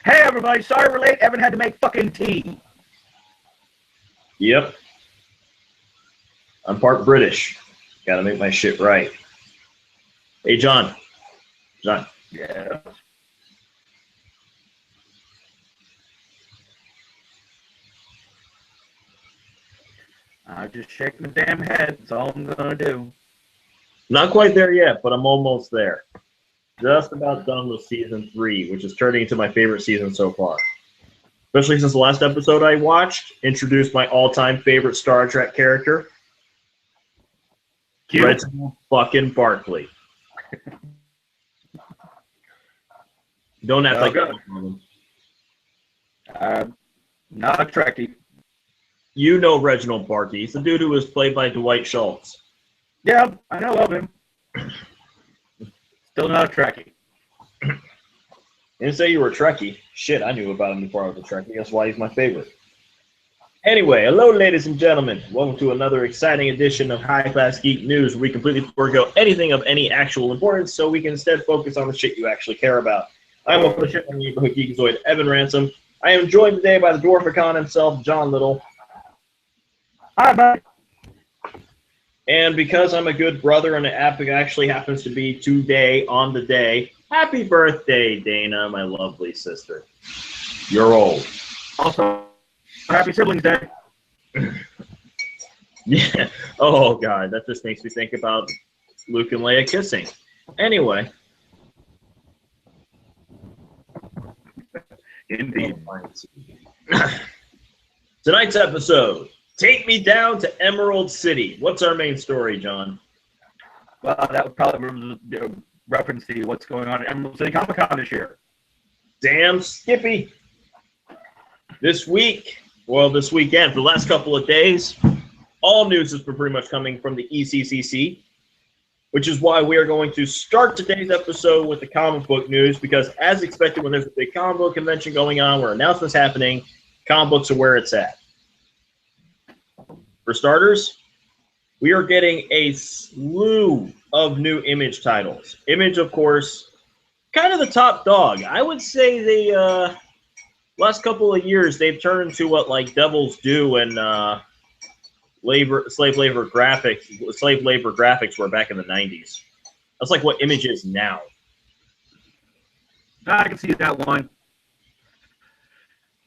Hey everybody, sorry we're late. Evan had to make fucking tea. Yep. I'm part British. Gotta make my shit right. Hey, John. John. Yeah. I'm just shaking the damn head. That's all I'm gonna do. Not quite there yet, but I'm almost there. Just about done with season 3, which is turning into my favorite season so far. Especially since the last episode I watched introduced my all-time favorite Star Trek character, Reginald fucking Barclay. Don't act like that. Not a Trekkie. You know Reginald Barclay. He's the dude who was played by Dwight Schultz. Yeah, I know of him. Still not a Trekkie. You didn't say you were a Trekkie. Shit, I knew about him before I was a Trekkie. That's why he's my favorite. Anyway, hello, ladies and gentlemen. Welcome to another exciting edition of High Class Geek News, where we completely forego anything of any actual importance so we can instead focus on the shit you actually care about. I'm a push-up neighborhood geekazoid, Evan Ransom. I am joined today by the Dwarficon himself, John Little. Hi, buddy. And because I'm a good brother and it actually happens to be today on the day, happy birthday, Dana, my lovely sister. You're old. Also, happy Siblings Day. Yeah. Oh, God, that just makes me think about Luke and Leia kissing. Anyway. Indeed. Tonight's episode, take me down to Emerald City. What's our main story, John? Well, that would probably reference to what's going on at Emerald City Comic Con this year. Damn Skippy. This weekend, for the last couple of days, all news has been pretty much coming from the ECCC, which is why we are going to start today's episode with the comic book news, because as expected, when there's a big comic book convention going on where announcements happening, comic books are where it's at. For starters, we are getting a slew of new Image titles. Image, of course, kind of the top dog. I would say the last couple of years, they've turned to what like Devil's Due and slave labor graphics were back in the 90s. That's like what Image is now. I can see that one.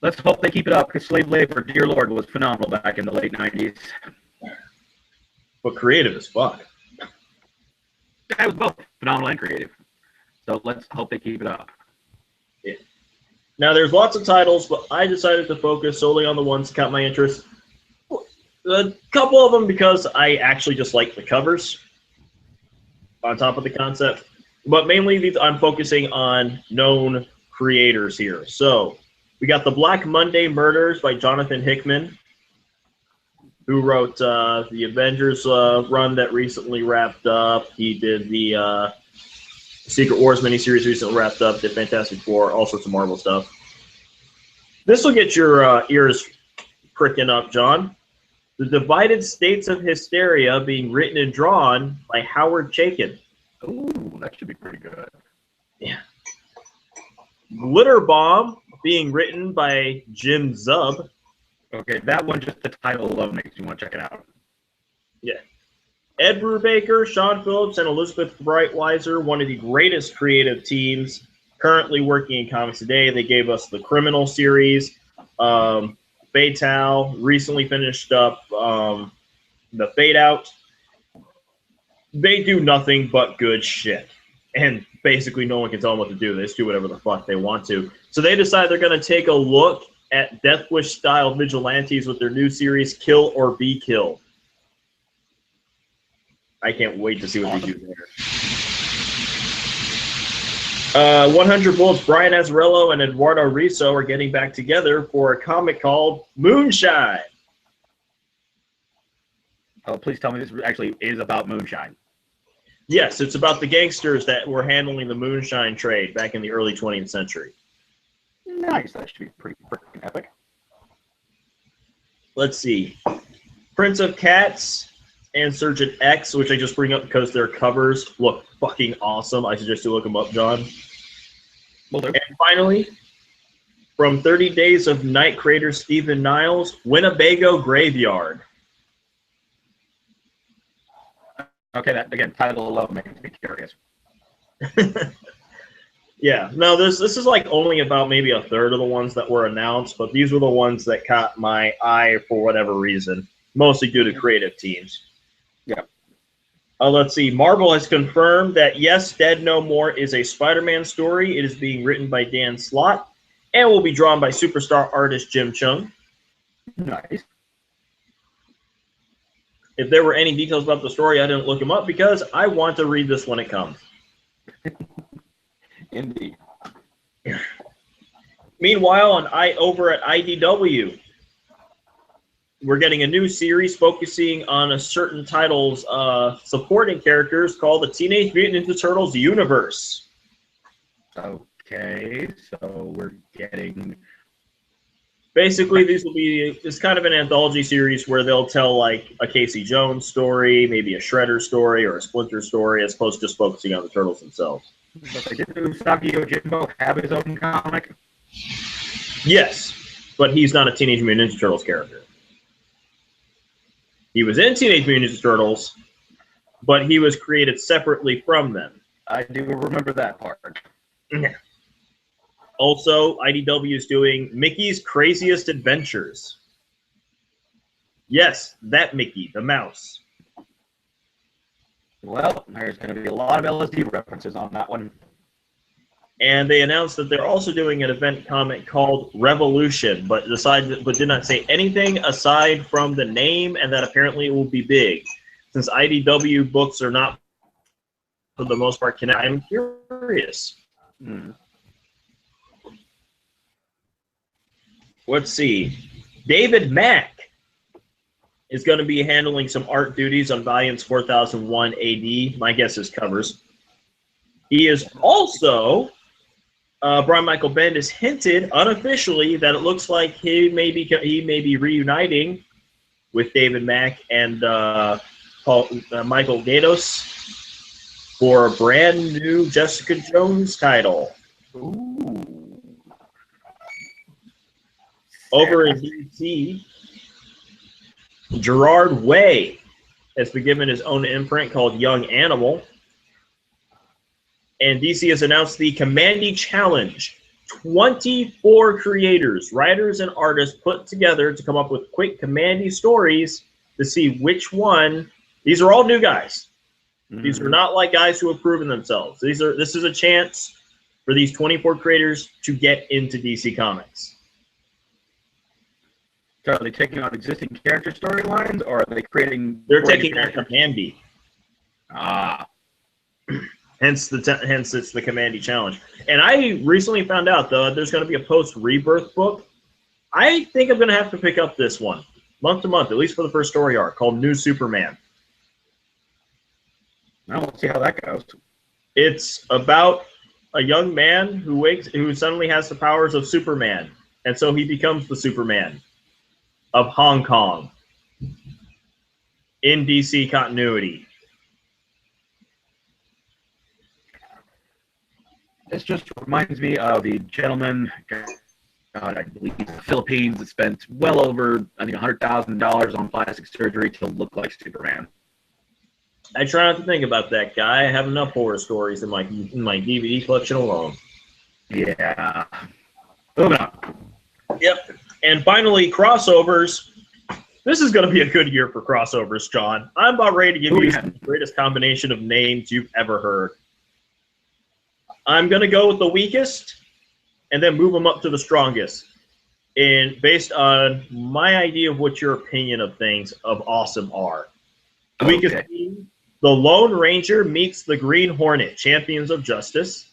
Let's hope they keep it up, because slave labor, dear Lord, was phenomenal back in the late 90s. But creative as fuck. It was both phenomenal and creative. So let's hope they keep it up. Yeah. Now, there's lots of titles, but I decided to focus solely on the ones that caught my interest. A couple of them because I actually just like the covers on top of the concept. But mainly, I'm focusing on known creators here. So, we got the Black Monday Murders by Jonathan Hickman, who wrote the Avengers run that recently wrapped up. He did the Secret Wars miniseries recently wrapped up, did Fantastic Four, all sorts of Marvel stuff. This will get your ears pricking up, John. The Divided States of Hysteria, being written and drawn by Howard Chaykin. Ooh, that should be pretty good. Yeah. Glitter Bomb, being written by Jim Zub. Okay, that one, just the title alone makes me want to check it out. Yeah. Ed Brubaker, Sean Phillips, and Elizabeth Breitweiser, one of the greatest creative teams currently working in comics today. They gave us the Criminal series. Fatal recently finished up the Fade Out. They do nothing but good shit. And basically no one can tell them what to do. They just do whatever the fuck they want to. So they decide they're going to take a look at Death Wish-style vigilantes with their new series, Kill or Be Killed. I can't wait to see what they do there. 100 Bullets, Brian Azzarello and Eduardo Risso are getting back together for a comic called Moonshine. Oh, please tell me this actually is about Moonshine. Yes, it's about the gangsters that were handling the moonshine trade back in the early 20th century. Nice, that should be pretty freaking epic. Let's see. Prince of Cats and Surgeon X, which I just bring up because their covers look fucking awesome. I suggest you look them up, John. Will do. And finally, From 30 Days of Night creator Stephen Niles, Winnebago Graveyard. Okay, that again, title alone makes me curious. Yeah, no, this is like only about maybe a third of the ones that were announced, but these were the ones that caught my eye for whatever reason, mostly due to creative teams. Yeah. Let's see. Marvel has confirmed that yes, Dead No More is a Spider-Man story. It is being written by Dan Slott and will be drawn by superstar artist Jim Chung. Nice. If there were any details about the story, I didn't look them up because I want to read this when it comes. Indeed. Meanwhile, over at IDW, we're getting a new series focusing on a certain title's supporting characters called the Teenage Mutant Ninja Turtles Universe. Okay, so we're getting... Basically, it's kind of an anthology series where they'll tell like a Casey Jones story, maybe a Shredder story, or a Splinter story, as opposed to just focusing on the Turtles themselves. But didn't Usagi Yojimbo have his own comic? Yes, but he's not a Teenage Mutant Ninja Turtles character. He was in Teenage Mutant Ninja Turtles, but he was created separately from them. I do remember that part. Also, IDW is doing Mickey's Craziest Adventures. Yes, that Mickey, the mouse. Well, there's going to be a lot of LSD references on that one. And they announced that they're also doing an event comic called Revolution, but did not say anything aside from the name and that apparently it will be big. Since IDW books are not, for the most part, connected, I'm curious. Let's see. David Mack is going to be handling some art duties on volumes 4001 AD. My guess is covers. He is also, Brian Michael Bendis hinted unofficially that it looks like he may be reuniting with David Mack and Michael Gaydos for a brand new Jessica Jones title. Ooh. Over in DC, Gerard Way has been given his own imprint called Young Animal. And DC has announced the Commandy Challenge. 24 creators, writers, and artists put together to come up with quick Commandy stories to see which one. These are all new guys. These are not like guys who have proven themselves. This is a chance for these 24 creators to get into DC Comics. So are they taking on existing character storylines, or are they creating... They're taking on Commandy. Ah. Hence it's the Commandy Challenge. And I recently found out, though, there's going to be a post-Rebirth book. I think I'm going to have to pick up this one, month to month, at least for the first story arc, called New Superman. I will see how that goes. It's about a young man who suddenly has the powers of Superman, and so he becomes the Superman of Hong Kong in DC continuity. This just reminds me of the gentleman, God, I believe he's in the Philippines, that spent well over, I think, $100,000 on plastic surgery to look like Superman. I try not to think about that guy. I have enough horror stories in my DVD collection alone. Yeah. Moving on. Yep. And finally, crossovers. This is going to be a good year for crossovers, John. I'm about ready to give you the greatest combination of names you've ever heard. I'm going to go with the weakest and then move them up to the strongest. And based on my idea of what your opinion of things of awesome are. The weakest being the Lone Ranger meets the Green Hornet, Champions of Justice.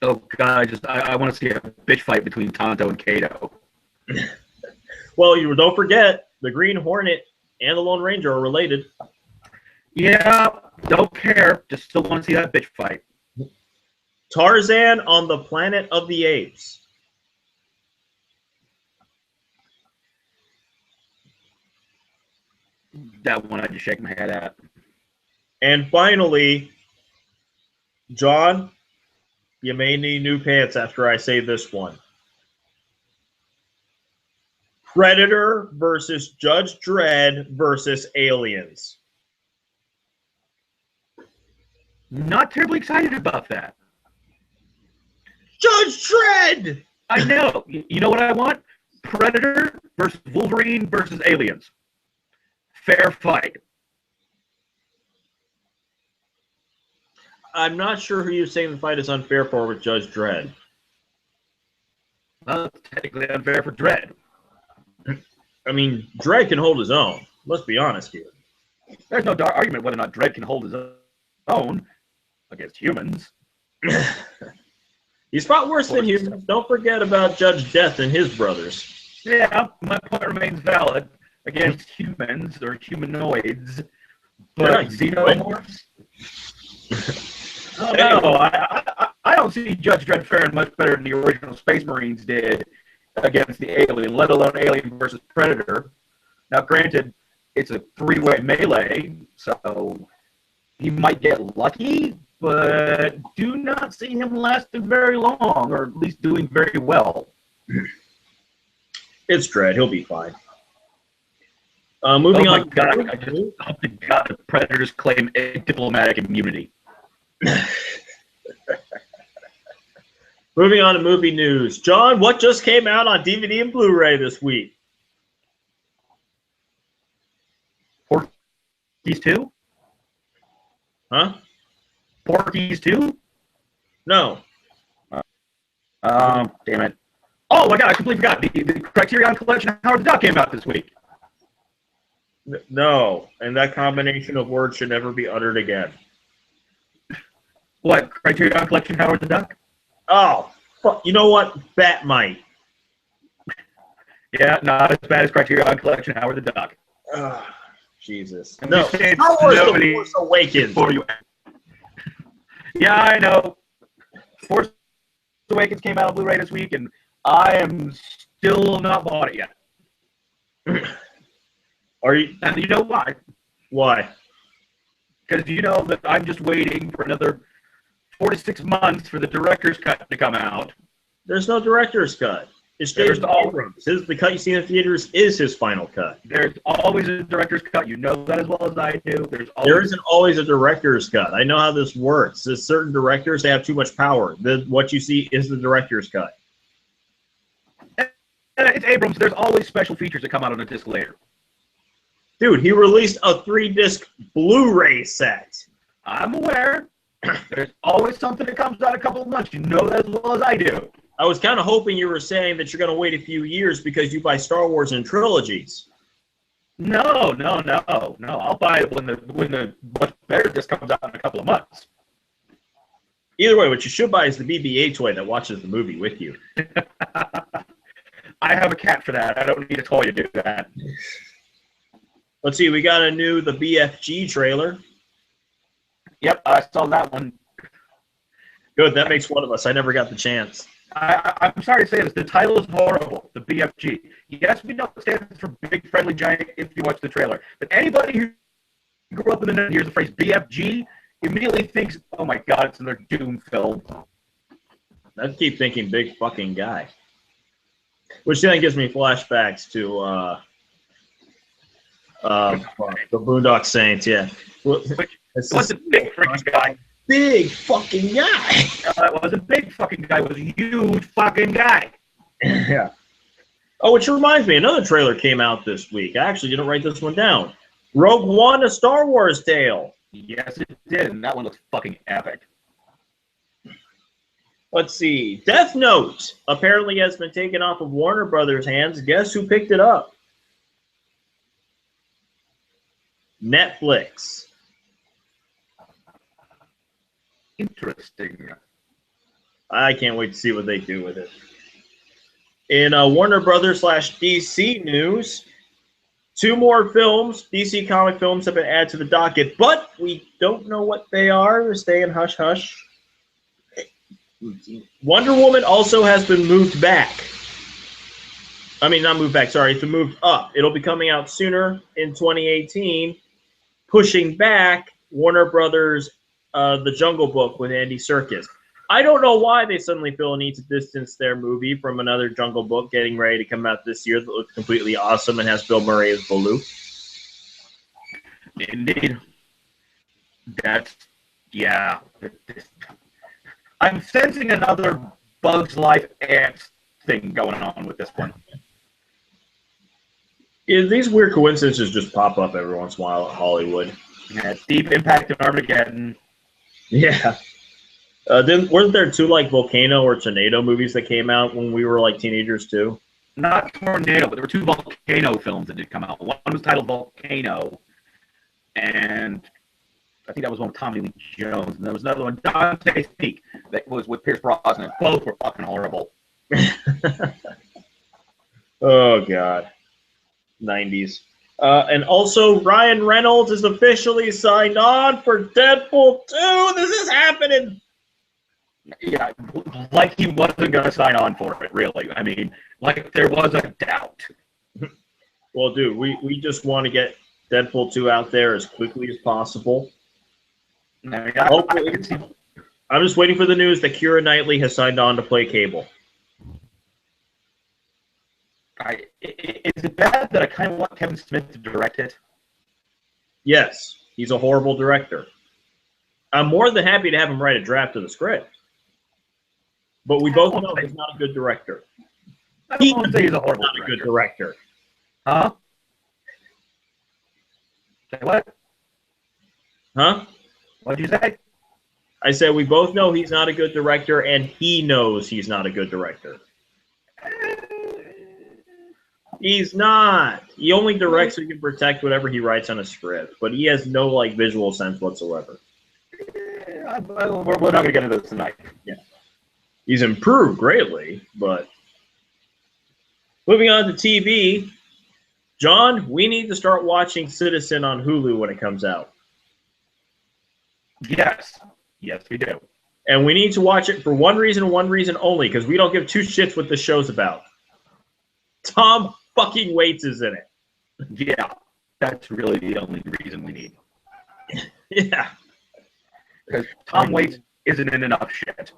Oh, God, I want to see a bitch fight between Tonto and Kato. Well, don't forget, the Green Hornet and the Lone Ranger are related. Yeah, don't care. Just still want to see that bitch fight. Tarzan on the Planet of the Apes. That one I just shake my head at. And finally, John, You may need new pants after I say this one. Predator versus Judge Dredd versus Aliens. Not terribly excited about that. Judge Dredd! I know. You know what I want? Predator versus Wolverine versus Aliens. Fair fight. I'm not sure who you're saying the fight is unfair for with Judge Dredd. Well, it's technically unfair for Dredd. I mean, Dredd can hold his own. Let's be honest here. There's no argument whether or not Dredd can hold his own against humans. He's fought worse than humans. Don't forget about Judge Death and his brothers. Yeah, my point remains valid against humans or humanoids, but xenomorphs. Oh no, I don't see Judge Dredd faring much better than the original Space Marines did against the alien, let alone Alien versus Predator. Now, granted, it's a three-way melee, so he might get lucky, but do not see him lasting very long, or at least doing very well. It's Dredd. He'll be fine. Moving on. God, I just hope to God the Predators claim diplomatic immunity. Moving on to movie news. John, what just came out on DVD and Blu-ray this week? Porky's 2? Huh? Porky's 2? No. Damn it. Oh my God, I completely forgot. The Criterion Collection of Howard the Duck came out this week. No, and that combination of words should never be uttered again. What, Criterion Collection Howard the Duck? Oh, fuck. You know what? Bat might. Yeah, not as bad as Criterion Collection Howard the Duck. Jesus. And No, Star Wars The Force Awakens. For you. Yeah, I know. Force Awakens came out on Blu-ray this week, and I am still not bought it yet. Are you? And you know why? Why? Because you know that I'm just waiting for another 4 to 6 months for the director's cut to come out. There's no director's cut. It's James Abrams. The cut you see in the theaters is his final cut. There's always a director's cut. You know that as well as I do. There isn't always a director's cut. I know how this works. There's certain directors, they have too much power. What you see is the director's cut. It's Abrams. There's always special features that come out on a disc later. Dude, he released a 3-disc Blu-ray set. I'm aware. There's always something that comes out a couple of months. You know that as well as I do. I was kind of hoping you were saying that you're going to wait a few years because you buy Star Wars in trilogies. No. I'll buy it when the much better disc comes out in a couple of months. Either way, what you should buy is the BB-8 toy that watches the movie with you. I have a cat for that. I don't need a toy to do that. Let's see. We got the BFG trailer. Yep, I saw that one. Good. That makes one of us. I never got the chance. I'm sorry to say this. The title is horrible. The BFG. Yes, we know it stands for Big Friendly Giant if you watch the trailer. But anybody who grew up in the 90s hears the phrase BFG immediately thinks, oh my God, it's another Doom film. I keep thinking big fucking guy. Which then gives me flashbacks to the Boondock Saints, yeah. It wasn't big freaking guy. Big fucking guy. It wasn't big fucking guy. It was a huge fucking guy. Yeah. Oh, which reminds me, another trailer came out this week. I actually didn't write this one down. Rogue One, A Star Wars Tale. Yes, it did, and that one looks fucking epic. Let's see. Death Note apparently has been taken off of Warner Brothers' hands. Guess who picked it up? Netflix. Interesting. I can't wait to see what they do with it. In Warner Brothers / DC news, 2 more films, DC comic films, have been added to the docket, but we don't know what they are. They're staying hush-hush. Wonder Woman also has been moved back. I mean, not moved back, sorry. It's been moved up. It'll be coming out sooner in 2018, pushing back Warner Brothers' The Jungle Book with Andy Serkis. I don't know why they suddenly feel a need to distance their movie from another Jungle Book getting ready to come out this year that looks completely awesome and has Bill Murray as Baloo. Indeed. Yeah. I'm sensing another Bugs Life ants thing going on with this one. Yeah, these weird coincidences just pop up every once in a while at Hollywood. Yeah, Deep Impact and Armageddon. Yeah. Weren't there two like volcano or tornado movies that came out when we were like teenagers too? Not Tornado, but there were two volcano films that did come out. One was titled Volcano, and I think that was one with Tommy Lee Jones. And there was another one, Dante's Peak, that was with Pierce Brosnan. Both were fucking horrible. Oh, God. 90s. And also, Ryan Reynolds is officially signed on for Deadpool 2. This is happening. Yeah, like he wasn't going to sign on for it, really. I mean, like there was a doubt. Well, dude, we just want to get Deadpool 2 out there as quickly as possible. I mean, I'm just waiting for the news that Keira Knightley has signed on to play Cable. Is it bad that I kind of want Kevin Smith to direct it? Yes, he's a horrible director. I'm more than happy to have him write a draft of the script. But we both know he's not a good director. I don't want to say he's a horrible not director. A good director. Huh? Say what? Huh? What did you say? I said we both know he's not a good director, and he knows he's not a good director. He's not. He only directs so he can protect whatever he writes on a script, but he has no like visual sense whatsoever. We're not going to get into this tonight. Yeah. He's improved greatly, but moving on to TV, John, we need to start watching Citizen on Hulu when it comes out. Yes. Yes, we do. And we need to watch it for one reason and one reason only, because we don't give two shits what the show's about. Tom fucking Waits is in it. Yeah, that's really the only reason we need. Yeah. Because Tom Waits isn't in enough shit.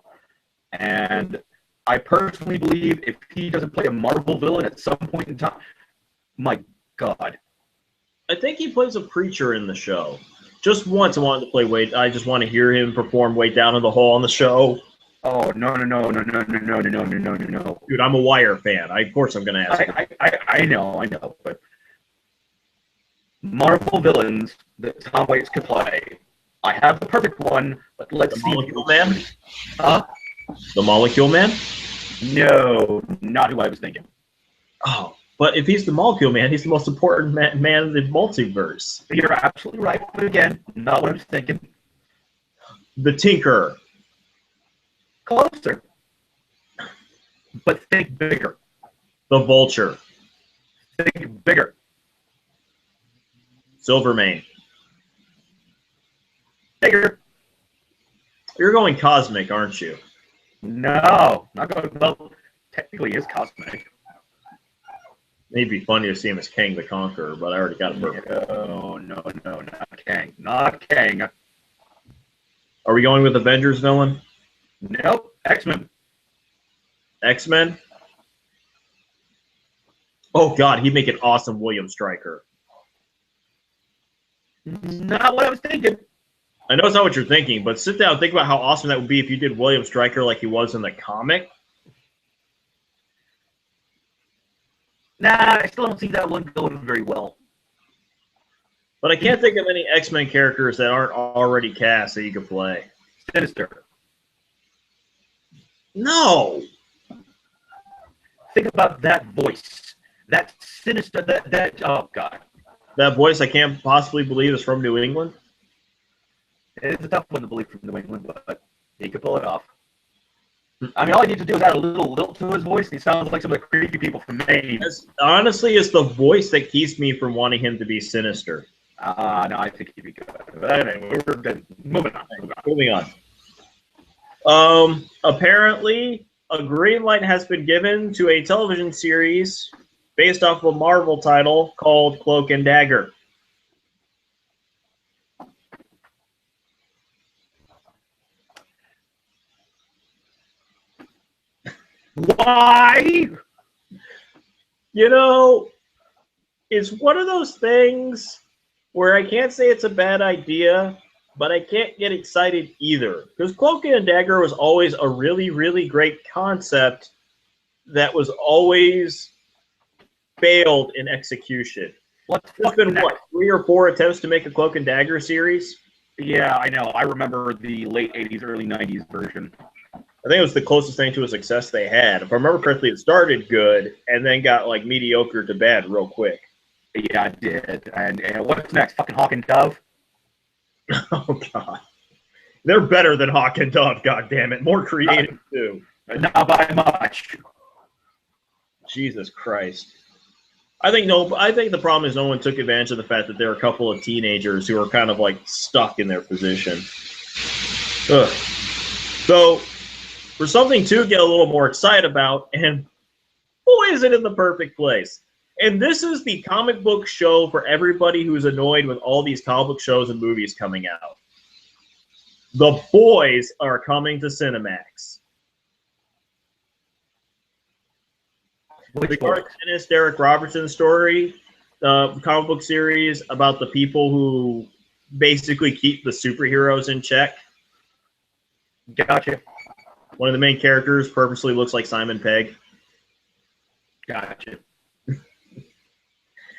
And I personally believe if he doesn't play a Marvel villain at some point in time, my God. I think he plays a preacher in the show. Just once I wanted to play Wade. I just want to hear him perform Way Down in the Hole on the show. Oh, no. Dude, I'm a Wire fan. Of course I'm going to ask him. I know. But Marvel villains that Tom Waits could play. I have the perfect one, but let's see. Molecule Man? Huh? The Molecule Man? No, not who I was thinking. Oh, but if he's the Molecule Man, he's the most important man in the multiverse. You're absolutely right, but again, not what I was thinking. The Tinker. Closer. But think bigger. The Vulture. Think bigger. Silvermane. Bigger. You're going cosmic, aren't you? No, not going. Well, technically, he is cosmic. It'd be funny to see him as Kang the Conqueror, but I already got it perfect. No, not Kang. Not Kang. Are we going with Avengers villain? Nope, X-Men. X-Men? Oh, God, he'd make an awesome William Stryker. Not what I was thinking. I know it's not what you're thinking, but sit down and think about how awesome that would be if you did William Stryker like he was in the comic. Nah, I still don't see that one going very well. But I can't think of any X-Men characters that aren't already cast that you could play. Sinister. No! Think about that voice. That sinister, oh, God. That voice I can't possibly believe is from New England? It's a tough one to believe from New England, but he could pull it off. I mean, all he needs to do is add a little lilt to his voice, and he sounds like some of the creepy people from Maine. Honestly, it's the voice that keeps me from wanting him to be sinister. No, I think he'd be good. But anyway, we're good. Moving on. Apparently, a green light has been given to a television series based off of a Marvel title called Cloak and Dagger. Why? You know, it's one of those things where I can't say it's a bad idea, but I can't get excited either. Because Cloak and Dagger was always a really, really great concept that was always failed in execution. There's been, what, 3 or 4 attempts to make a Cloak and Dagger series? Yeah, I know. I remember the late 80s, early 90s version. I think it was the closest thing to a success they had. If I remember correctly, it started good and then got, like, mediocre to bad real quick. Yeah, I did. And what's next? Fucking Hawk and Dove? Oh, God. They're better than Hawk and Dove, goddammit. More creative, too. Not by much. Jesus Christ. I think the problem is no one took advantage of the fact that there are a couple of teenagers who are kind of like stuck in their position. Ugh. So, for something to get a little more excited about, and boy is it in the perfect place. And this is the comic book show for everybody who's annoyed with all these comic book shows and movies coming out. The Boys are coming to Cinemax. The Garth Ennis, Derek Robertson story, comic book series about the people who basically keep the superheroes in check. Gotcha. One of the main characters purposely looks like Simon Pegg. Gotcha.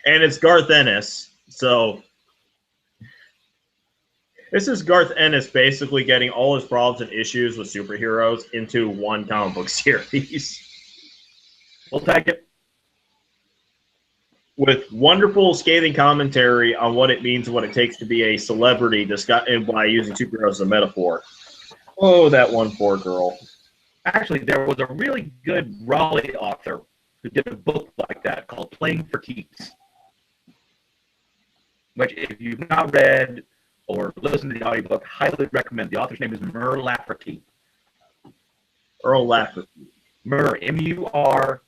And it's Garth Ennis, so this is Garth Ennis basically getting all his problems and issues with superheroes into one comic book series. We'll take it. With wonderful scathing commentary on what it means and what it takes to be a celebrity by using superheroes as a metaphor. Oh, that one poor girl. Actually, there was a really good Raleigh author who did a book like that called Playing for Keeps. Which, if you've not read or listened to the audiobook, highly recommend. The author's name is Mur Lafferty. Earl Lafferty. Mur, Murlafferty.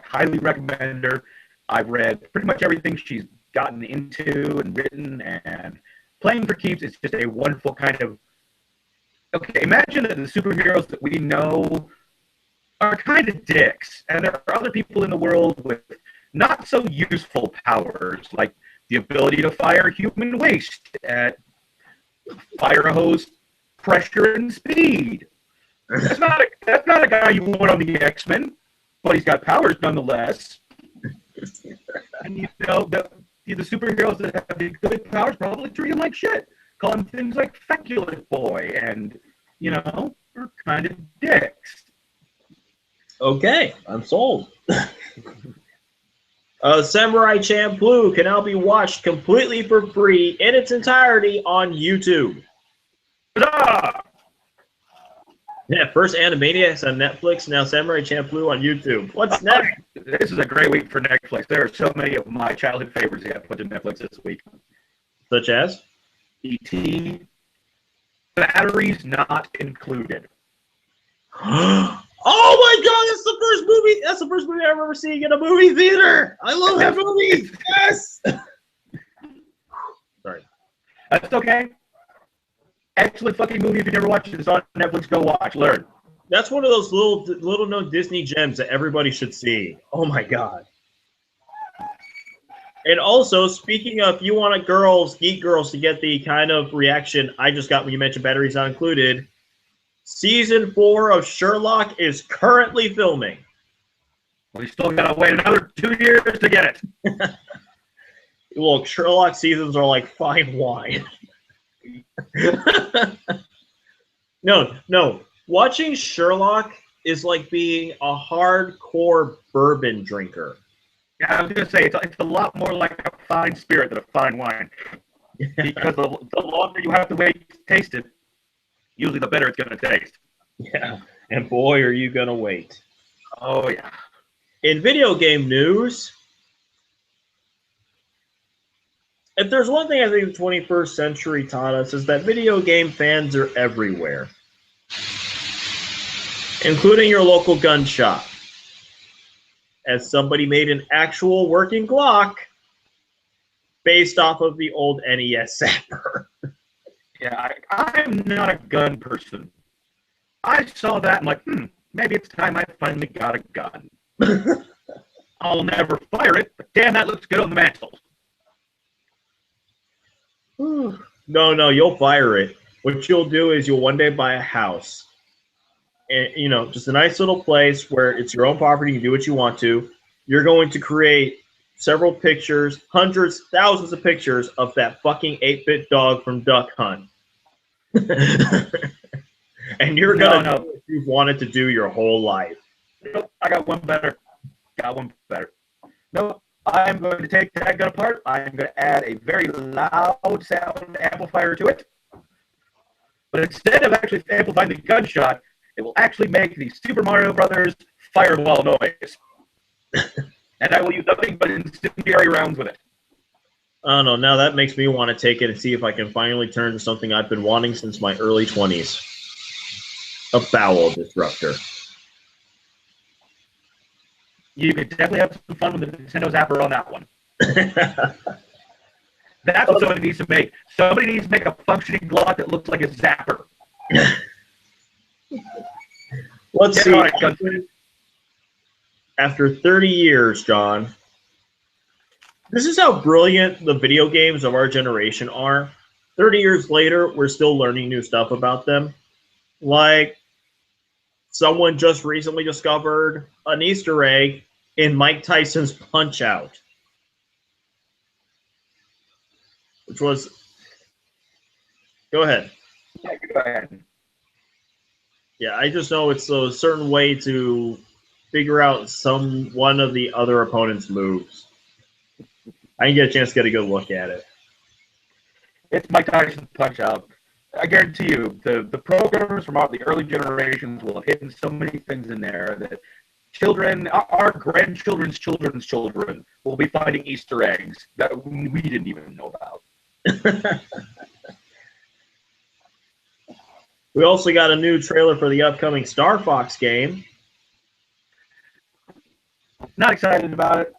Highly recommend her. I've read pretty much everything she's gotten into and written, and Playing for Keeps is just a wonderful kind of... Okay, imagine that the superheroes that we know are kind of dicks, and there are other people in the world with not so useful powers, like the ability to fire human waste at fire a hose pressure and speed. That's not a guy you want on the X-Men, but he's got powers nonetheless. And you know, the superheroes that have the good powers probably treat him like shit. Call him things like Feculent Boy, and, you know, are kind of dicks. Okay, I'm sold. Samurai Champloo can now be watched completely for free in its entirety on YouTube. Ta-da! Yeah, first Animaniacs on Netflix, now Samurai Champloo on YouTube. What's next? This is a great week for Netflix. There are so many of my childhood favorites that got put to Netflix this week. Such as? E.T. Batteries not included. Oh my God! That's the first movie I remember seeing in a movie theater. I love that movie. Yes. Sorry. That's okay. Excellent fucking movie. If you never watched it, it's on Netflix. Go watch. Learn. That's one of those little known Disney gems that everybody should see. Oh my God. And also, speaking of, you want geek girls to get the kind of reaction I just got when you mentioned Batteries Not Included. Season 4 of Sherlock is currently filming. We still gotta wait another 2 years to get it. Well, Sherlock seasons are like fine wine. No. Watching Sherlock is like being a hardcore bourbon drinker. Yeah, I was gonna say it's a lot more like a fine spirit than a fine wine, because the longer you have to wait to taste it, usually the better it's gonna taste. Yeah, and boy, are you gonna wait. Oh yeah. In video game news, if there's one thing I think the 21st century taught us is that video game fans are everywhere, including your local gun shop. As somebody made an actual working Glock based off of the old NES Zapper. Yeah, I'm not a gun person. I saw that and like, maybe it's time I finally got a gun. I'll never fire it, but damn, that looks good on the mantle. No, you'll fire it. What you'll do is you'll one day buy a house. And, you know, just a nice little place where it's your own property, you can do what you want to. You're going to create several pictures, hundreds, thousands of pictures of that fucking 8-bit dog from Duck Hunt. And you're going to do what you've wanted to do your whole life. Nope, I got one better. No, I'm going to take that gun apart. I'm going to add a very loud sound amplifier to it. But instead of actually amplifying the gunshot, it will actually make the Super Mario Brothers fireball noise. And I will use nothing but incendiary rounds with it. I don't know. Now that makes me want to take it and see if I can finally turn to something I've been wanting since my early 20s. A bowel disruptor. You could definitely have some fun with the Nintendo Zapper on that one. That's what somebody needs to make. Somebody needs to make a functioning Glock that looks like a Zapper. Let's see. After 30 years, John, this is how brilliant the video games of our generation are. 30 years later, we're still learning new stuff about them. Like, someone just recently discovered an Easter egg in Mike Tyson's Punch-Out. Which was... Go ahead. Yeah, go ahead. Yeah, I just know it's a certain way to figure out one of the other opponent's moves. I didn't get a chance to get a good look at it. It's Mike Tyson's Punch-Out. I guarantee you, the programmers from all the early generations will have hidden so many things in there that children, our grandchildren's children's children, will be finding Easter eggs that we didn't even know about. We also got a new trailer for the upcoming Star Fox game. Not excited about it.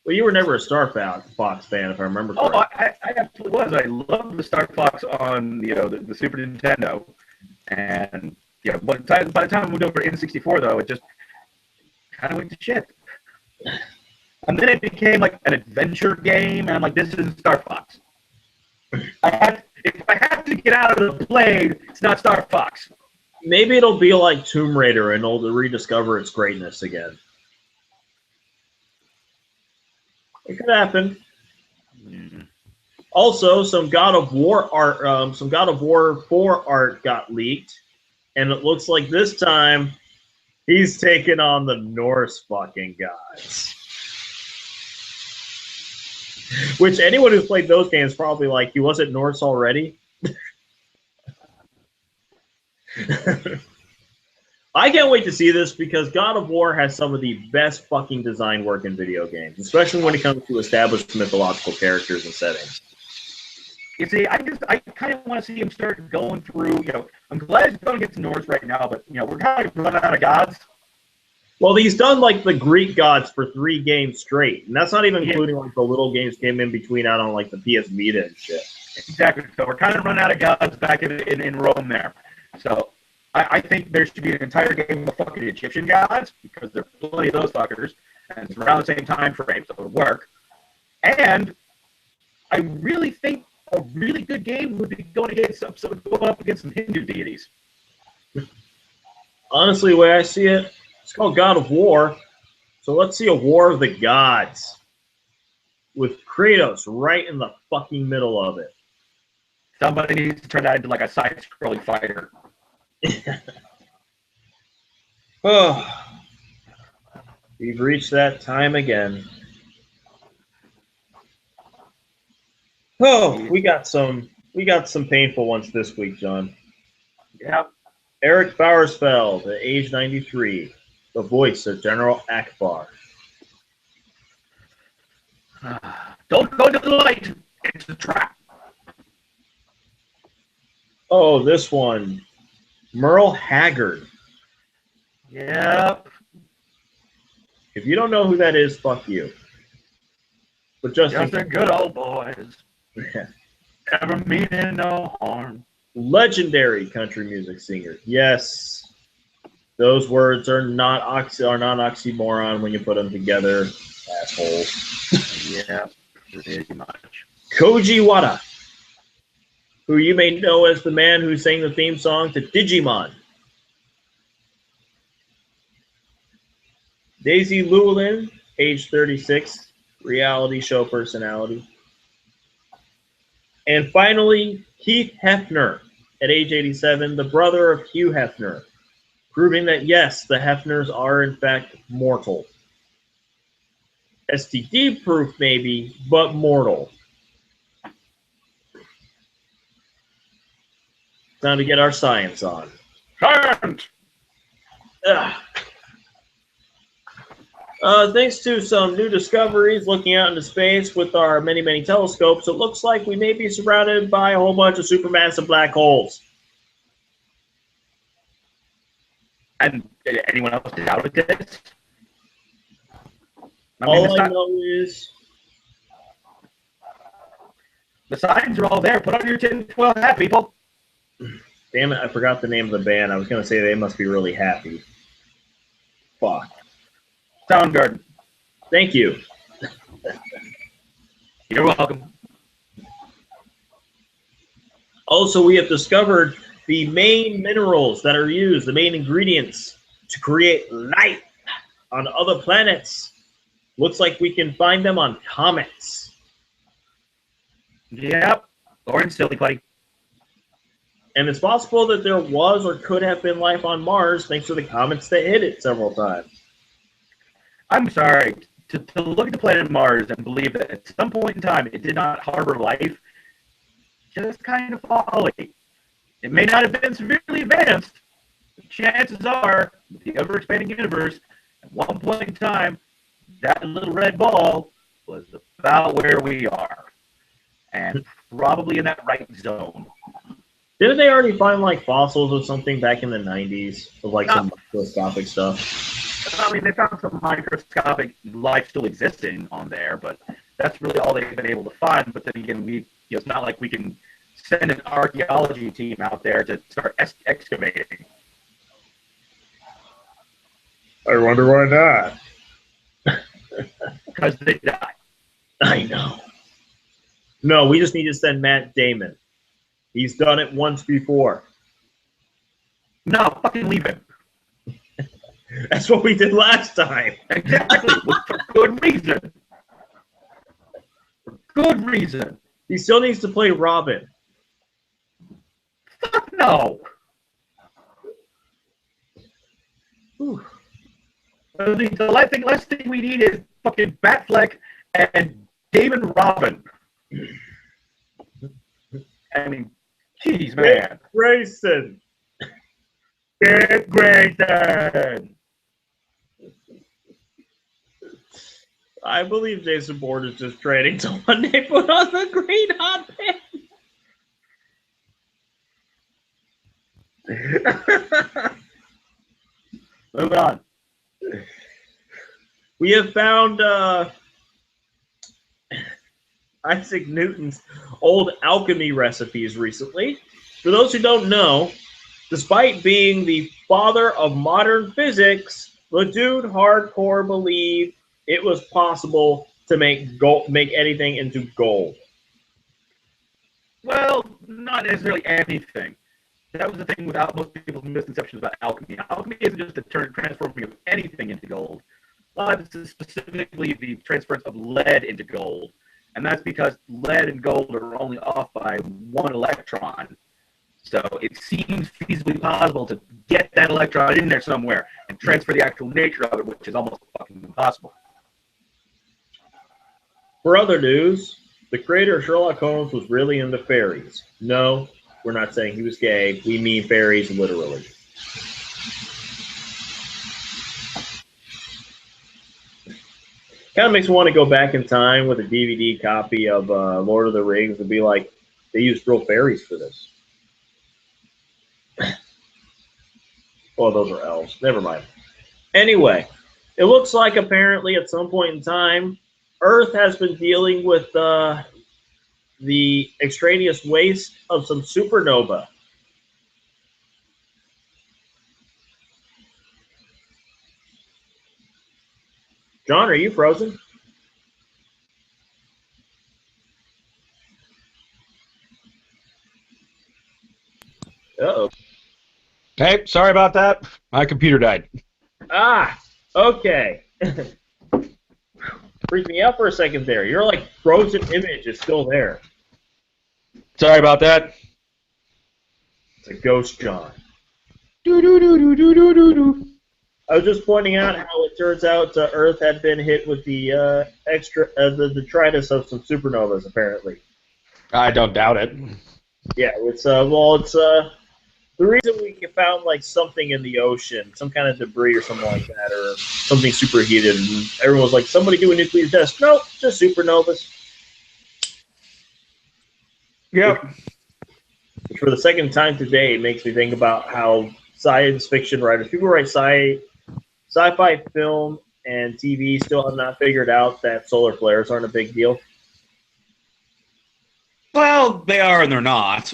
Well, you were never a Star Fox fan, if I remember correctly. Oh, I absolutely was. I loved the Star Fox on the Super Nintendo, and by the time I moved over to N64, though, it just kind of went to shit. And then it became like an adventure game, and I'm like, this isn't Star Fox. If I have to get out of the plane, it's not Star Fox. Maybe it'll be like Tomb Raider, and it'll rediscover its greatness again. It could happen. Mm. Also, some God of War art, some God of War 4 art got leaked, and it looks like this time he's taking on the Norse fucking gods. Which anyone who's played those games probably like, he wasn't Norse already. I can't wait to see this because God of War has some of the best fucking design work in video games, especially when it comes to established mythological characters and settings. You see, I kind of want to see him start going through, I'm glad he's going to get to Norse right now, but, we're kind of running out of gods. Well, he's done, like, the Greek gods for 3 games straight, and that's not even including, like, the little games came in between out on, like, the PS Vita and shit. Exactly. So we're kind of running out of gods back in Rome there. So I think there should be an entire game of fucking Egyptian gods, because there are plenty of those fuckers, and it's around the same time frame, so it would work. And I really think a really good game would be going up against some Hindu deities. Honestly, the way I see it, it's called God of War, so let's see a War of the Gods with Kratos right in the fucking middle of it. Somebody needs to turn that into like a side-scrolling fighter. Oh, we've reached that time again. Oh, we got some painful ones this week, John. Yeah. Eric Bauersfeld, at age 93, the voice of General Akbar. Don't go to the light. It's a trap. Oh, this one. Merle Haggard. Yep. If you don't know who that is, fuck you. But just a good old boys. Yeah. Never meaning no harm. Legendary country music singer. Yes. Those words are not oxymoron when you put them together, assholes. Yeah, pretty much. Koji Wada, who you may know as the man who sang the theme song to Digimon. Daisy Llewellyn, age 36, reality show personality. And finally, Keith Hefner, at age 87, the brother of Hugh Hefner, proving that yes, the Hefners are in fact mortal. STD proof maybe, but mortal. Time to get our science on. Science! Thanks to some new discoveries looking out into space with our many, many telescopes, it looks like we may be surrounded by a whole bunch of supermassive black holes. And anyone else doubted this? All I know is the signs are all there. Put on your tinfoil hat, people. damn it, I forgot the name of the band. I was going to say they must be really happy. Fuck. Soundgarden. Thank you. You're welcome. Also, we have discovered the main minerals that are used, the main ingredients to create life on other planets. Looks like we can find them on comets. Yep. Or in Silly Putty. And it's possible that there was or could have been life on Mars thanks to the comets that hit it several times. I'm sorry. To look at the planet Mars and believe that at some point in time it did not harbor life, just kind of folly. It may not have been severely advanced. Chances are, with the ever-expanding universe, at one point in time, that little red ball was about where we are. And probably in that right zone. Didn't they already find like fossils or something back in the 90s of like some microscopic stuff? I mean, they found some microscopic life still existing on there, but that's really all they've been able to find. But then again, it's not like we can send an archaeology team out there to start excavating. I wonder why not. Because they die. I know. No, we just need to send Matt Damon. He's done it once before. No, fucking leave him. That's what we did last time. Exactly. For good reason. For good reason. He still needs to play Robin. Fuck no. The last thing we need is fucking Batfleck and Damon Robin. I mean, jeez, man. Grayson. Dick Grayson. I believe Jason Bourne is just training to one day put on the green hot pants. Moving on. We have found Isaac Newton's old alchemy recipes recently. For those who don't know, despite being the father of modern physics, the dude hardcore believed it was possible to make anything into gold. Well, not necessarily anything. That was the thing without most people's misconceptions about alchemy. Alchemy isn't just the transforming of anything into gold. This is specifically the transference of lead into gold. And that's because lead and gold are only off by one electron. So it seems feasibly possible to get that electron in there somewhere and transfer the actual nature of it, which is almost fucking impossible. For other news, the creator of Sherlock Holmes was really into fairies. No, we're not saying he was gay. We mean fairies literally. Kind of makes me want to go back in time with a DVD copy of Lord of the Rings and be like, they used real fairies for this. Oh, those are elves. Never mind. Anyway, it looks like apparently at some point in time, Earth has been dealing with the extraneous waste of some supernova. John, are you frozen? Uh-oh. Hey, sorry about that. My computer died. Ah, okay. Freaked me out for a second there. Your like frozen image is still there. Sorry about that. It's a ghost John. Do do do do do do do do. I was just pointing out how it turns out Earth had been hit with the the detritus of some supernovas apparently. I don't doubt it. Yeah, it's the reason we found like something in the ocean, some kind of debris or something like that, or something superheated, and everyone was like, "Somebody do a nuclear test." Nope, just supernovas. Yep. Which for the second time today, it makes me think about how science fiction writers, people who write sci-fi film and TV, still have not figured out that solar flares aren't a big deal. Well, they are and they're not.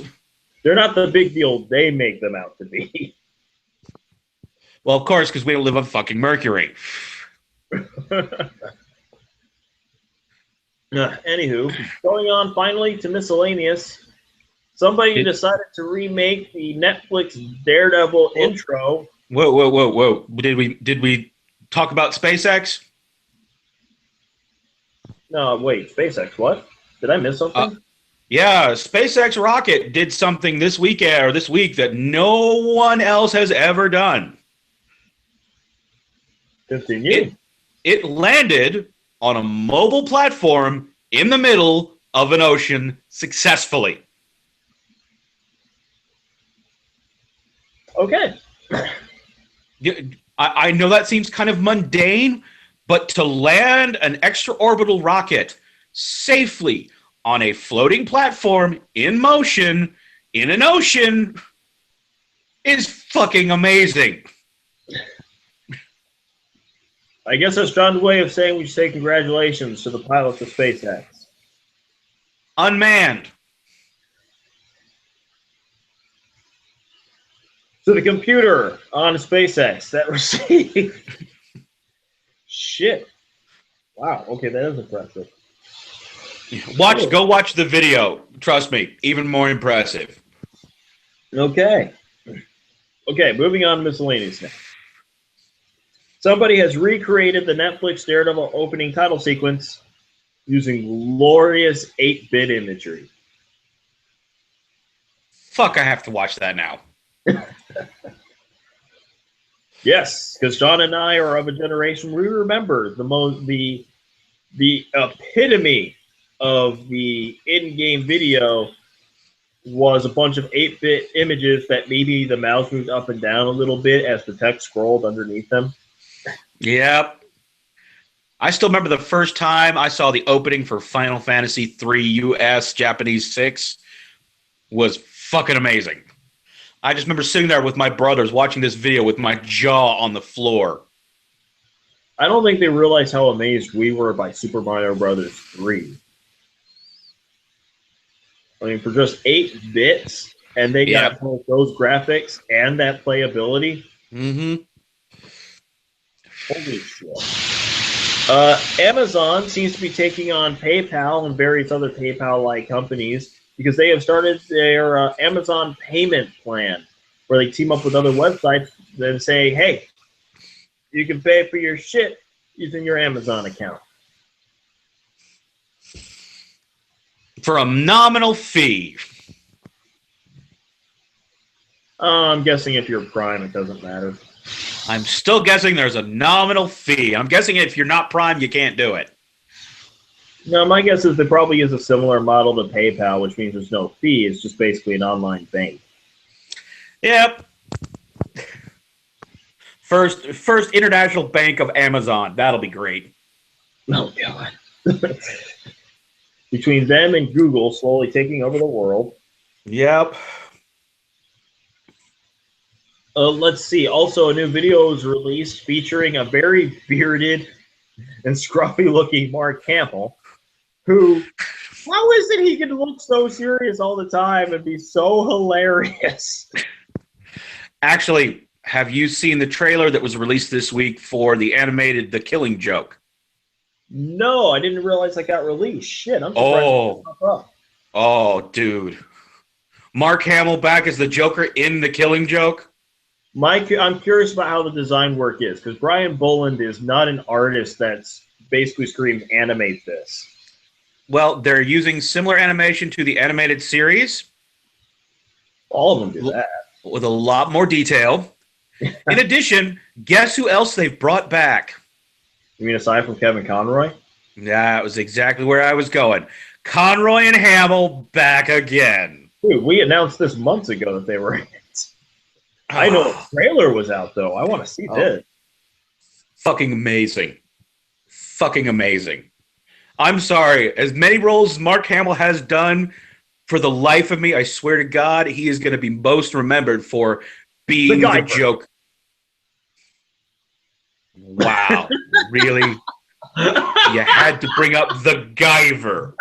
They're not the big deal they make them out to be. Well, of course, because we don't live on fucking Mercury. Anywho, going on finally to miscellaneous. Somebody decided to remake the Netflix Daredevil intro. Whoa! Did we talk about SpaceX? No, wait, SpaceX. What? Did I miss something? Yeah, SpaceX rocket did something this week that no one else has ever done. Continue. It landed on a mobile platform in the middle of an ocean successfully. Okay. I know that seems kind of mundane, but to land an extraorbital rocket safely on a floating platform in motion in an ocean is fucking amazing. I guess that's John's way of saying we should say congratulations to the pilots of SpaceX. Unmanned. To the computer on SpaceX that received. Shit. Wow. Okay, that is impressive. Go watch the video. Trust me, even more impressive. Okay. Okay, moving on to miscellaneous now. Somebody has recreated the Netflix Daredevil opening title sequence using glorious 8-bit imagery. Fuck, I have to watch that now. Yes, because John and I are of a generation we remember the epitome of the in-game video was a bunch of 8-bit images that maybe the mouse moved up and down a little bit as the text scrolled underneath them. Yep. I still remember the first time I saw the opening for Final Fantasy III US Japanese 6 was fucking amazing. I just remember sitting there with my brothers watching this video with my jaw on the floor. I don't think they realized how amazed we were by Super Mario Brothers 3. I mean, for just 8 bits, and they got both those graphics and that playability. Mm-hmm. Holy shit. Amazon seems to be taking on PayPal and various other PayPal-like companies because they have started their Amazon payment plan where they team up with other websites and say, hey, you can pay for your shit using your Amazon account. For a nominal fee. I'm guessing if you're Prime, it doesn't matter. I'm still guessing there's a nominal fee. I'm guessing if you're not Prime, you can't do it. No, my guess is there probably is a similar model to PayPal, which means there's no fee. It's just basically an online bank. Yep. First international bank of Amazon. That'll be great. Oh, God. Between them and Google slowly taking over the world. Yep. Let's see. Also, a new video was released featuring a very bearded and scruffy-looking Mark Hamill, who, how is it he can look so serious all the time and be so hilarious? Actually, have you seen the trailer that was released this week for the animated The Killing Joke? No, I didn't realize that got released. Shit, I'm surprised. Oh, dude. Mark Hamill back as the Joker in The Killing Joke. Mike, I'm curious about how the design work is, because Brian Boland is not an artist that's basically screamed animate this. Well, they're using similar animation to the animated series. All of them do that. With a lot more detail. In addition, guess who else they've brought back? You mean aside from Kevin Conroy? That was exactly where I was going. Conroy and Hamill back again. Dude, we announced this months ago that they were in it. I know a trailer was out, though. I want to see this. Fucking amazing. Fucking amazing. I'm sorry. As many roles as Mark Hamill has done, for the life of me, I swear to God, he is going to be most remembered for being the joke. Wow. Really? You had to bring up the Guyver.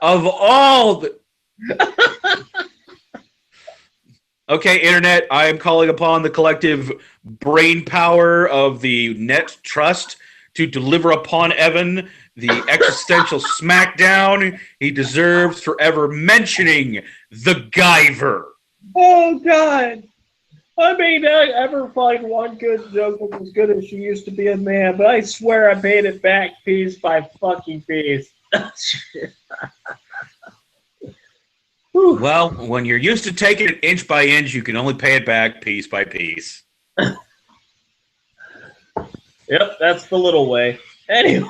Of all the... Okay, Internet, I am calling upon the collective brain power of the Net Trust to deliver upon Evan the existential smackdown he deserves for ever mentioning the Guyver. Oh, God. I may not ever find one good joke that's as good as She Used to Be a Man, but I swear I paid it back piece by fucking piece. Well, when you're used to taking it inch by inch, you can only pay it back piece by piece. Yep, that's the little way. Anyway.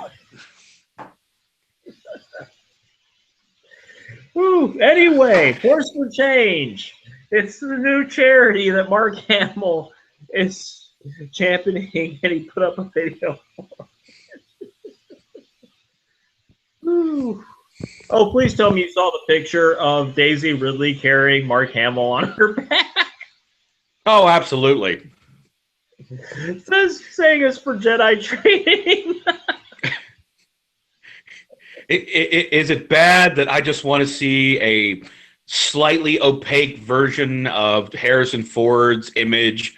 Anyway, Force for Change. It's the new charity that Mark Hamill is championing, and he put up a video for. Oh, please tell me you saw the picture of Daisy Ridley carrying Mark Hamill on her back. Oh, absolutely. It says saying it's for Jedi training. Is it bad that I just want to see a slightly opaque version of Harrison Ford's image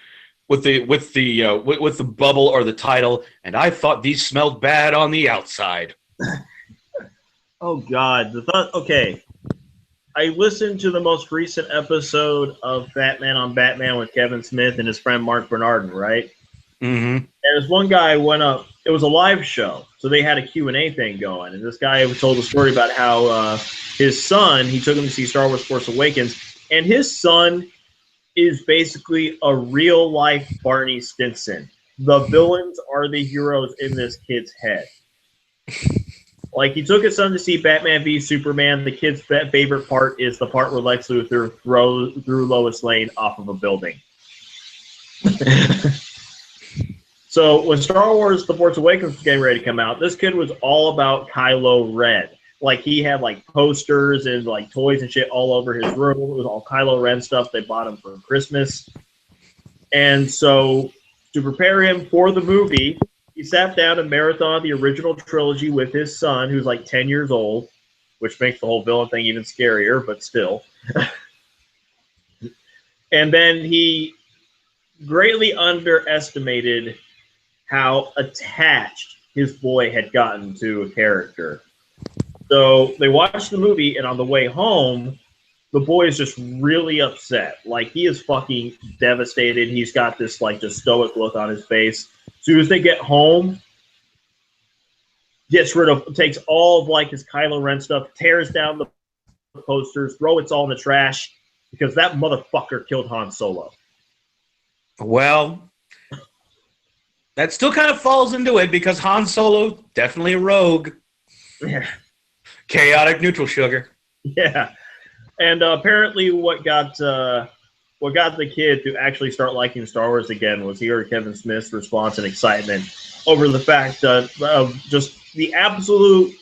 with the bubble or the title? And I thought these smelled bad on the outside. Oh God! Okay, I listened to the most recent episode of Batman on Batman with Kevin Smith and his friend Mark Bernardin, right? Mm-hmm. And this one guy went up. It was a live show, so they had a Q&A thing going. And this guy told a story about how his son, he took him to see Star Wars Force Awakens, and his son is basically a real-life Barney Stinson. The villains are the heroes in this kid's head. Like, he took his son to see Batman v Superman. The kid's favorite part is the part where Lex Luthor threw Lois Lane off of a building. So when Star Wars The Force Awakens was getting ready to come out, this kid was all about Kylo Ren. Like, he had, like, posters and, like, toys and shit all over his room. It was all Kylo Ren stuff they bought him for Christmas. And so to prepare him for the movie, he sat down and marathoned the original trilogy with his son, who's, like, 10 years old, which makes the whole villain thing even scarier, but still. And then he greatly underestimated how attached his boy had gotten to a character. So they watched the movie, and on the way home, the boy is just really upset. Like, he is fucking devastated. He's got this, like, just stoic look on his face. As soon as they get home, takes all of, like, his Kylo Ren stuff, tears down the posters, it's all in the trash, because that motherfucker killed Han Solo. Well, that still kind of falls into it, because Han Solo, definitely a rogue. Yeah. Chaotic neutral sugar. Yeah. And apparently what got the kid to actually start liking Star Wars again was he heard Kevin Smith's response and excitement over the fact of just the absolute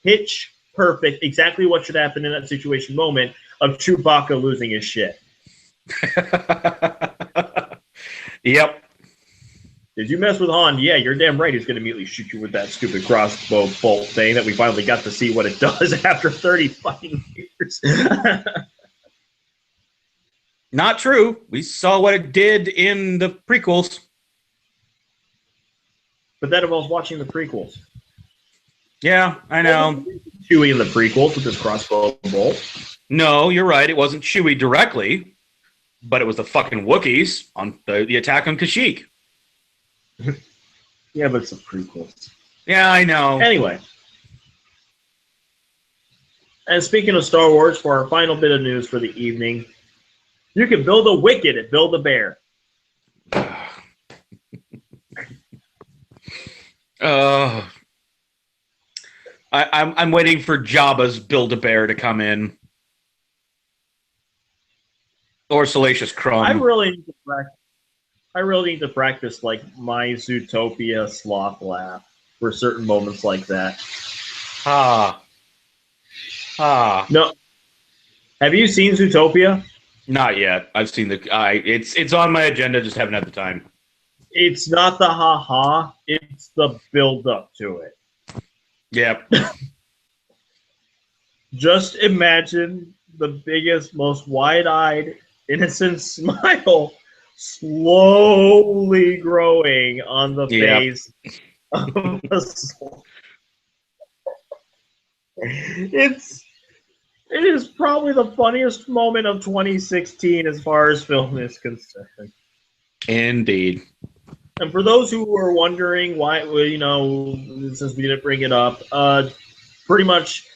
pitch perfect, exactly what should happen in that situation moment of Chewbacca losing his shit. Yep. Did you mess with Han? Yeah, you're damn right. He's going to immediately shoot you with that stupid crossbow bolt thing that we finally got to see what it does after 30 fucking years. Not true. We saw what it did in the prequels. but that involves watching the prequels. Yeah, I know. Chewie in the prequels with his crossbow bolt. No, you're right. It wasn't Chewie directly, but it was the fucking Wookiees on the attack on Kashyyyk. Yeah, but it's the prequels. Yeah, I know. Anyway. And speaking of Star Wars, for our final bit of news for the evening, you can build a Wicket at Build-A-Bear. I'm waiting for Jabba's Build-A-Bear to come in. Or Salacious Crumb. I really need to practice like my Zootopia sloth laugh for certain moments like that. No. Have you seen Zootopia? Not yet. I've seen it's on my agenda, just haven't had the time. It's not the ha-ha, it's the build-up to it. Yep. Just imagine the biggest, most wide-eyed, innocent smile slowly growing on the face of a sloth. It is probably the funniest moment of 2016 as far as film is concerned. Indeed. And for those who are wondering why, since we didn't bring it up, pretty much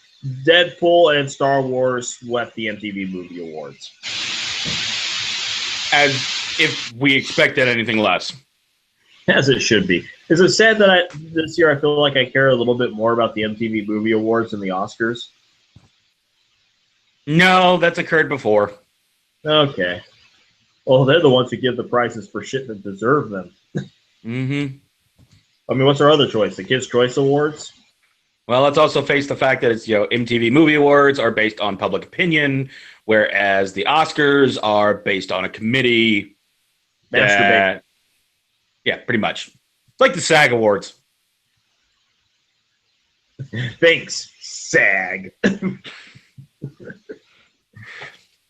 Deadpool and Star Wars swept the MTV Movie Awards. As if we expected anything less. As it should be. Is it sad that this year I feel like I care a little bit more about the MTV Movie Awards than the Oscars? No, that's occurred before. Okay. Well, they're the ones who give the prizes for shit that deserve them. Mm-hmm. I mean, what's our other choice? The Kids' Choice Awards? Well, let's also face the fact that it's, MTV Movie Awards are based on public opinion, whereas the Oscars are based on a committee. Masturbate. Yeah, pretty much. It's like the SAG Awards. Thanks, SAG.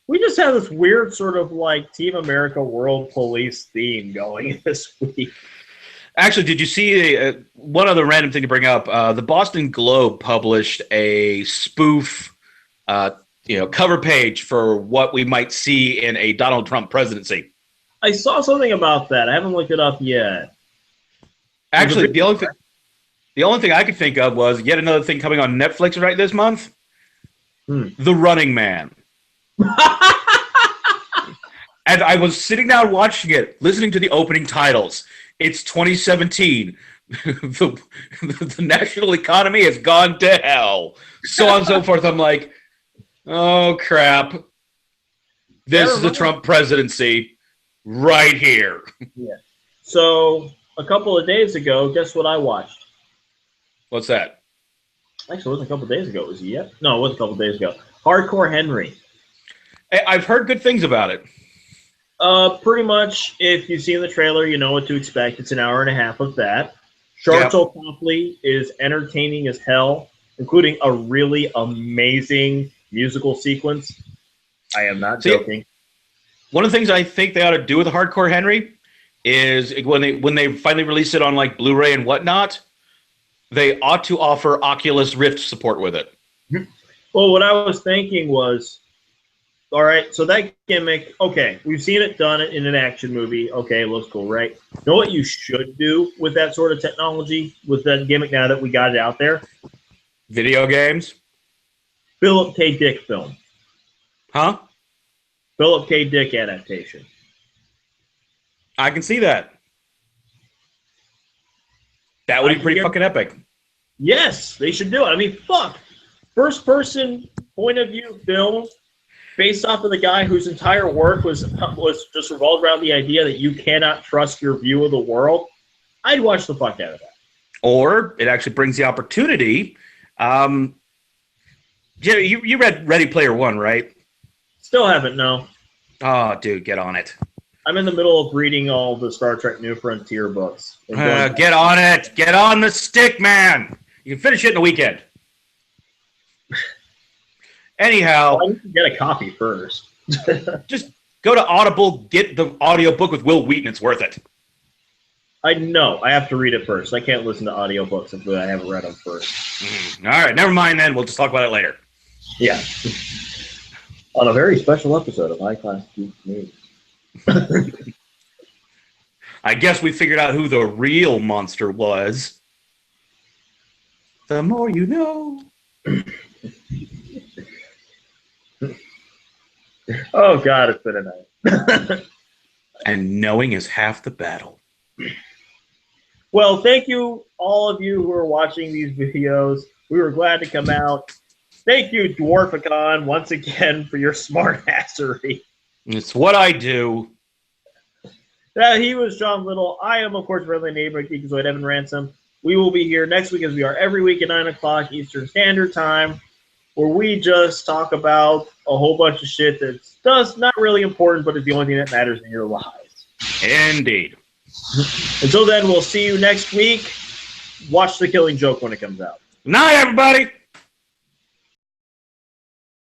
We just have this weird sort of like Team America World Police theme going this week. Actually, did you see one other random thing to bring up? The Boston Globe published a spoof, cover page for what we might see in a Donald Trump presidency. I saw something about that. I haven't looked it up yet. Actually, the only thing I could think of was yet another thing coming on Netflix right this month. The Running Man. And I was sitting down watching it, listening to the opening titles. It's 2017. the national economy has gone to hell. So on and so forth. I'm like, oh, crap. This is the Trump presidency right here. Yeah. So a couple of days ago, guess what I watched? What's that? Actually, it wasn't a couple of days ago. Was it yet? No, it was a couple of days ago. Hardcore Henry. I've heard good things about it. Pretty much, if you've seen the trailer, you know what to expect. It's an hour and a half of that. Sharlto Copley is entertaining as hell, including a really amazing musical sequence. I am not joking. One of the things I think they ought to do with Hardcore Henry is when they finally release it on like Blu-ray and whatnot, they ought to offer Oculus Rift support with it. Well, what I was thinking was, all right, so that gimmick, okay, we've seen it done in an action movie. Okay, it looks cool, right? You know what you should do with that sort of technology, with that gimmick now that we got it out there? Video games? Philip K. Dick film. Huh? Philip K. Dick adaptation. I can see that. That would be pretty fucking epic. Yes, they should do it. I mean, fuck. First person point of view film based off of the guy whose entire work was just revolved around the idea that you cannot trust your view of the world. I'd watch the fuck out of that. Or it actually brings the opportunity. You read Ready Player One, right? Still haven't, no. Oh, dude, get on it. I'm in the middle of reading all the Star Trek New Frontier books. Get on it. Get on the stick, man. You can finish it in a weekend. Anyhow. I need to get a copy first. Just go to Audible, get the audiobook with Will Wheaton. It's worth it. I know. I have to read it first. I can't listen to audiobooks if I haven't read them first. All right, never mind then. We'll just talk about it later. Yeah. On a very special episode of High Class Geek News. I guess we figured out who the real monster was. The more you know. Oh, God, it's been a night. And knowing is half the battle. Well, thank you, all of you who are watching these videos. We were glad to come out. Thank you, Dwarficon, once again for your smartassery. It's what I do. He was John Little. I am, of course, friendly neighbor Geekazoid Evan Ransom. We will be here next week, as we are every week at 9 o'clock Eastern Standard Time, where we just talk about a whole bunch of shit that's just not really important, but is the only thing that matters in your lives. Indeed. Until then, we'll see you next week. Watch The Killing Joke when it comes out. Night, everybody.